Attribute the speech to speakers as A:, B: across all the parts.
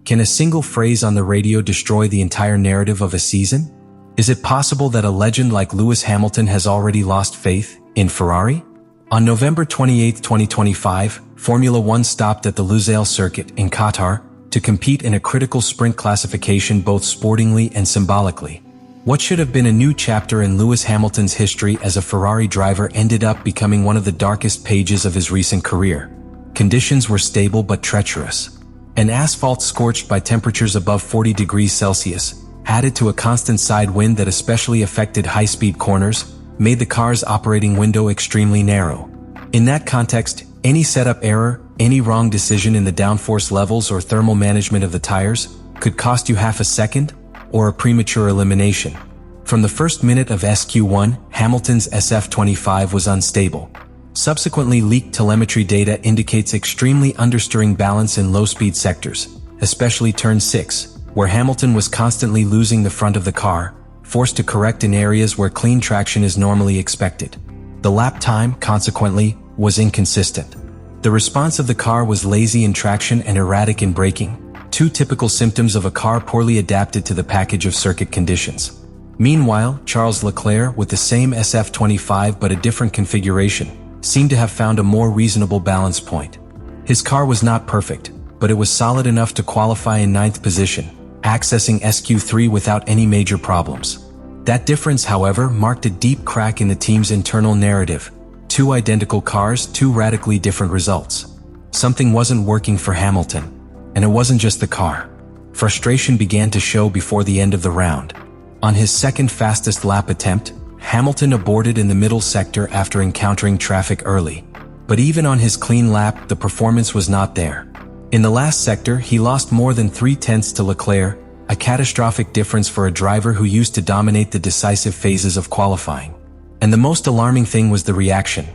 A: Can a single phrase on the radio destroy the entire narrative of a season? Is it possible that a legend like Lewis Hamilton has already lost faith in Ferrari? On November 28, 2025, Formula One stopped at the Lusail circuit in Qatar to compete in a critical sprint classification both sportingly and symbolically. What should have been a new chapter in Lewis Hamilton's history as a Ferrari driver ended up becoming one of the darkest pages of his recent career. Conditions were stable but treacherous. An asphalt scorched by temperatures above 40 degrees Celsius, added to a constant side wind that especially affected high-speed corners, made the car's operating window extremely narrow. In that context, any setup error, any wrong decision in the downforce levels or thermal management of the tires could cost you half a second or a premature elimination. From the first minute of SQ1, Hamilton's SF25 was unstable. Subsequently leaked telemetry data indicates extremely understeering balance in low-speed sectors, especially turn 6, where Hamilton was constantly losing the front of the car, forced to correct in areas where clean traction is normally expected. The lap time, consequently, was inconsistent. The response of the car was lazy in traction and erratic in braking, two typical symptoms of a car poorly adapted to the package of circuit conditions. Meanwhile, Charles Leclerc, with the same SF25 but a different configuration, seemed to have found a more reasonable balance point. His car was not perfect, but it was solid enough to qualify in 9th position, accessing SQ3 without any major problems. That difference, however, marked a deep crack in the team's internal narrative. Two identical cars, two radically different results. Something wasn't working for Hamilton. And it wasn't just the car. Frustration began to show before the end of the round. On his second fastest lap attempt, Hamilton aborted in the middle sector after encountering traffic early. But even on his clean lap, the performance was not there. In the last sector, he lost more than 3/10 to Leclerc, a catastrophic difference for a driver who used to dominate the decisive phases of qualifying. And the most alarming thing was the reaction.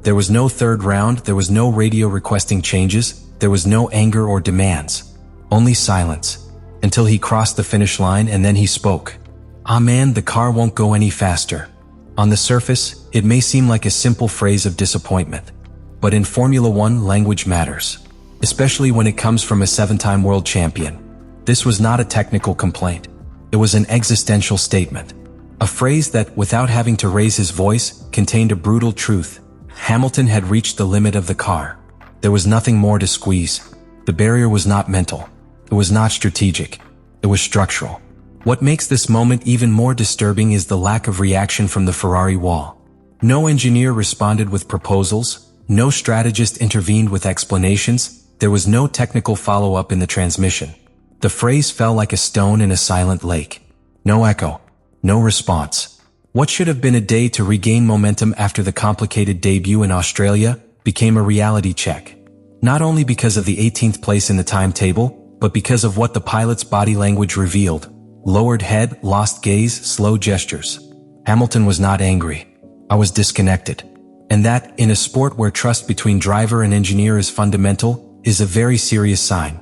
A: There was no third round, there was no radio requesting changes, there was no anger or demands. Only silence. Until he crossed the finish line and then he spoke. "Ah man, the car won't go any faster." On the surface, it may seem like a simple phrase of disappointment. But in Formula One, language matters. Especially when it comes from a 7-time world champion. This was not a technical complaint. It was an existential statement. A phrase that, without having to raise his voice, contained a brutal truth. Hamilton had reached the limit of the car. There was nothing more to squeeze. The barrier was not mental. It was not strategic. It was structural. What makes this moment even more disturbing is the lack of reaction from the Ferrari wall. No engineer responded with proposals. No strategist intervened with explanations. There was no technical follow-up in the transmission. The phrase fell like a stone in a silent lake. No echo. No response. What should have been a day to regain momentum after the complicated debut in Australia became a reality check. Not only because of the 18th place in the timetable, but because of what the pilot's body language revealed. Lowered head, lost gaze, slow gestures. Hamilton was not angry. I was disconnected. And that, in a sport where trust between driver and engineer is fundamental, is a very serious sign.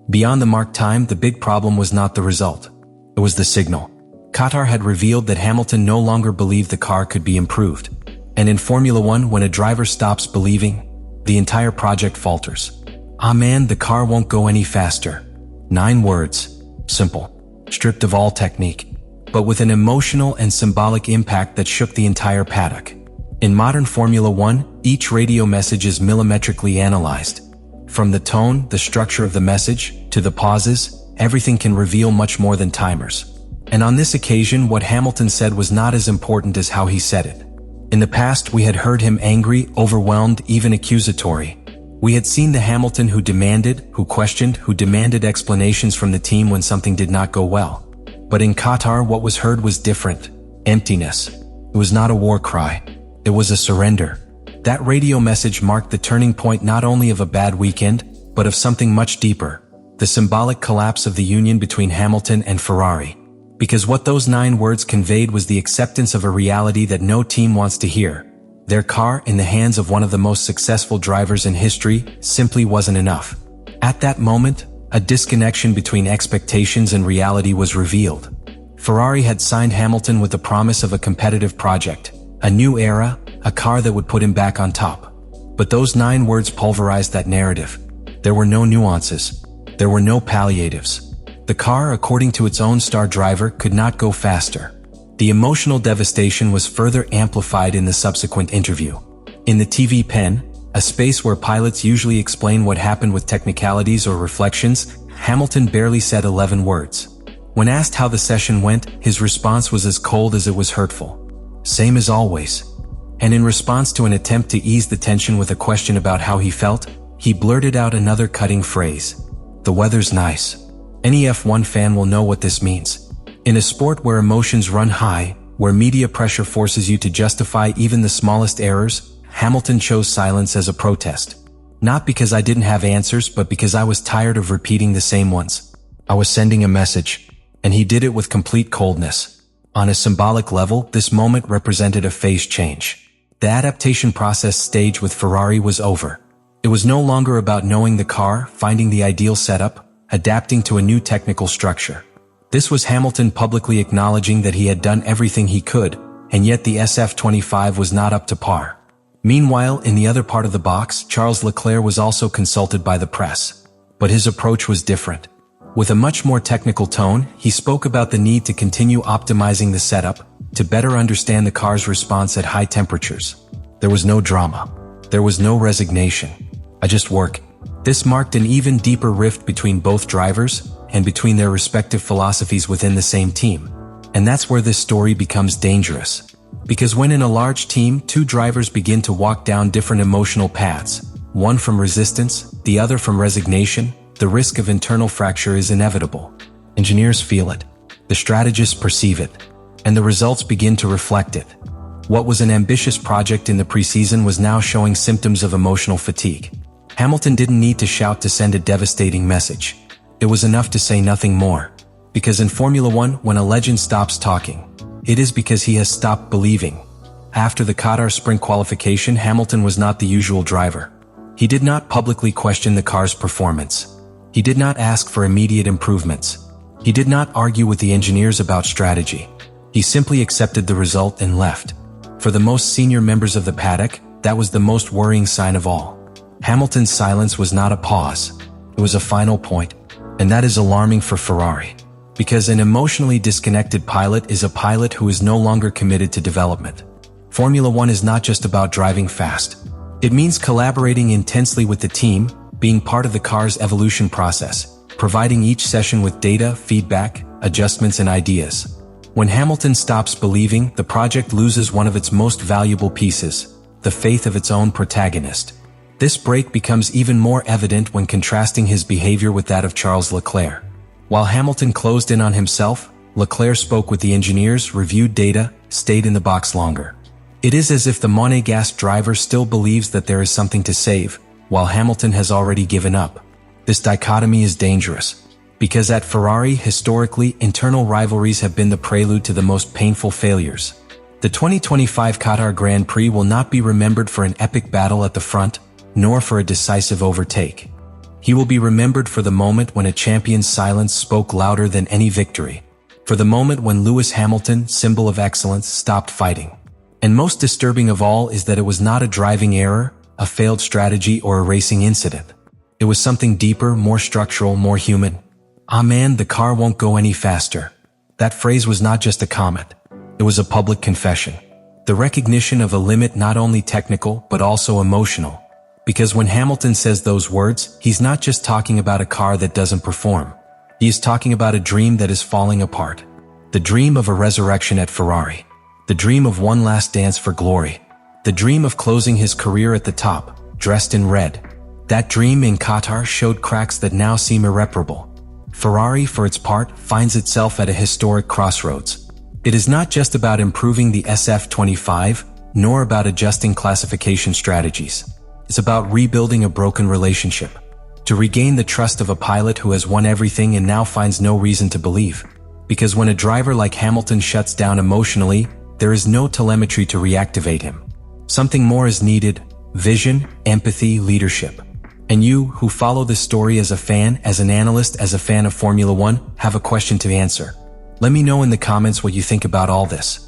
A: Beyond the marked time, the big problem was not the result. It was the signal. Qatar had revealed that Hamilton no longer believed the car could be improved. And in Formula One, when a driver stops believing, the entire project falters. "Ah man, the car won't go any faster." 9 words. Simple. Stripped of all technique. But with an emotional and symbolic impact that shook the entire paddock. In modern Formula One, each radio message is millimetrically analyzed. From the tone, the structure of the message, to the pauses, everything can reveal much more than timers. And on this occasion, what Hamilton said was not as important as how he said it. In the past, we had heard him angry, overwhelmed, even accusatory. We had seen the Hamilton who demanded, who questioned, who demanded explanations from the team when something did not go well. But in Qatar, what was heard was different. Emptiness. It was not a war cry. It was a surrender. That radio message marked the turning point not only of a bad weekend, but of something much deeper. The symbolic collapse of the union between Hamilton and Ferrari. Because what those 9 words conveyed was the acceptance of a reality that no team wants to hear. Their car, in the hands of one of the most successful drivers in history, simply wasn't enough. At that moment, a disconnection between expectations and reality was revealed. Ferrari had signed Hamilton with the promise of a competitive project, a new era, a car that would put him back on top. But those 9 words pulverized that narrative. There were no nuances. There were no palliatives. The car, according to its own star driver, could not go faster. The emotional devastation was further amplified in the subsequent interview. In the TV pen, a space where pilots usually explain what happened with technicalities or reflections, Hamilton barely said 11 words. When asked how the session went, his response was as cold as it was hurtful. Same as always. And in response to an attempt to ease the tension with a question about how he felt, he blurted out another cutting phrase. The weather's nice. Any F1 fan will know what this means. In a sport where emotions run high, where media pressure forces you to justify even the smallest errors, Hamilton chose silence as a protest. Not because I didn't have answers, but because I was tired of repeating the same ones. I was sending a message, and he did it with complete coldness. On a symbolic level, this moment represented a phase change. The adaptation process stage with Ferrari was over. It was no longer about knowing the car, finding the ideal setup, adapting to a new technical structure. This was Hamilton publicly acknowledging that he had done everything he could, and yet the SF25 was not up to par. Meanwhile, in the other part of the box, Charles Leclerc was also consulted by the press. But his approach was different. With a much more technical tone, he spoke about the need to continue optimizing the setup, to better understand the car's response at high temperatures. There was no drama. There was no resignation. I just work. This marked an even deeper rift between both drivers, and between their respective philosophies within the same team. And that's where this story becomes dangerous. Because when in a large team, 2 drivers begin to walk down different emotional paths, one from resistance, the other from resignation, the risk of internal fracture is inevitable. Engineers feel it. The strategists perceive it. And the results begin to reflect it. What was an ambitious project in the preseason was now showing symptoms of emotional fatigue. Hamilton didn't need to shout to send a devastating message. It was enough to say nothing more. Because in Formula One, when a legend stops talking, it is because he has stopped believing. After the Qatar Sprint Qualification, Hamilton was not the usual driver. He did not publicly question the car's performance. He did not ask for immediate improvements. He did not argue with the engineers about strategy. He simply accepted the result and left. For the most senior members of the paddock, that was the most worrying sign of all. Hamilton's silence was not a pause. It was a final point. And that is alarming for Ferrari. Because an emotionally disconnected pilot is a pilot who is no longer committed to development. Formula One is not just about driving fast. It means collaborating intensely with the team, being part of the car's evolution process, providing each session with data, feedback, adjustments and ideas. When Hamilton stops believing, the project loses one of its most valuable pieces, the faith of its own protagonist. This break becomes even more evident when contrasting his behavior with that of Charles Leclerc. While Hamilton closed in on himself, Leclerc spoke with the engineers, reviewed data, stayed in the box longer. It is as if the Monégasque driver still believes that there is something to save, while Hamilton has already given up. This dichotomy is dangerous. Because at Ferrari, historically, internal rivalries have been the prelude to the most painful failures. The 2025 Qatar Grand Prix will not be remembered for an epic battle at the front, nor for a decisive overtake. He will be remembered for the moment when a champion's silence spoke louder than any victory. For the moment when Lewis Hamilton, symbol of excellence, stopped fighting. And most disturbing of all is that it was not a driving error, a failed strategy, or a racing incident. It was something deeper, more structural, more human. "Ah man, the car won't go any faster." That phrase was not just a comment. It was a public confession. The recognition of a limit not only technical, but also emotional. Because when Hamilton says those words, he's not just talking about a car that doesn't perform. He is talking about a dream that is falling apart. The dream of a resurrection at Ferrari. The dream of one last dance for glory. The dream of closing his career at the top, dressed in red. That dream in Qatar showed cracks that now seem irreparable. Ferrari, for its part, finds itself at a historic crossroads. It is not just about improving the SF25, nor about adjusting classification strategies. It's about rebuilding a broken relationship. To regain the trust of a pilot who has won everything and now finds no reason to believe. Because when a driver like Hamilton shuts down emotionally, there is no telemetry to reactivate him. Something more is needed: vision, empathy, leadership. And you, who follow this story as a fan, as an analyst, as a fan of Formula One, have a question to answer. Let me know in the comments what you think about all this.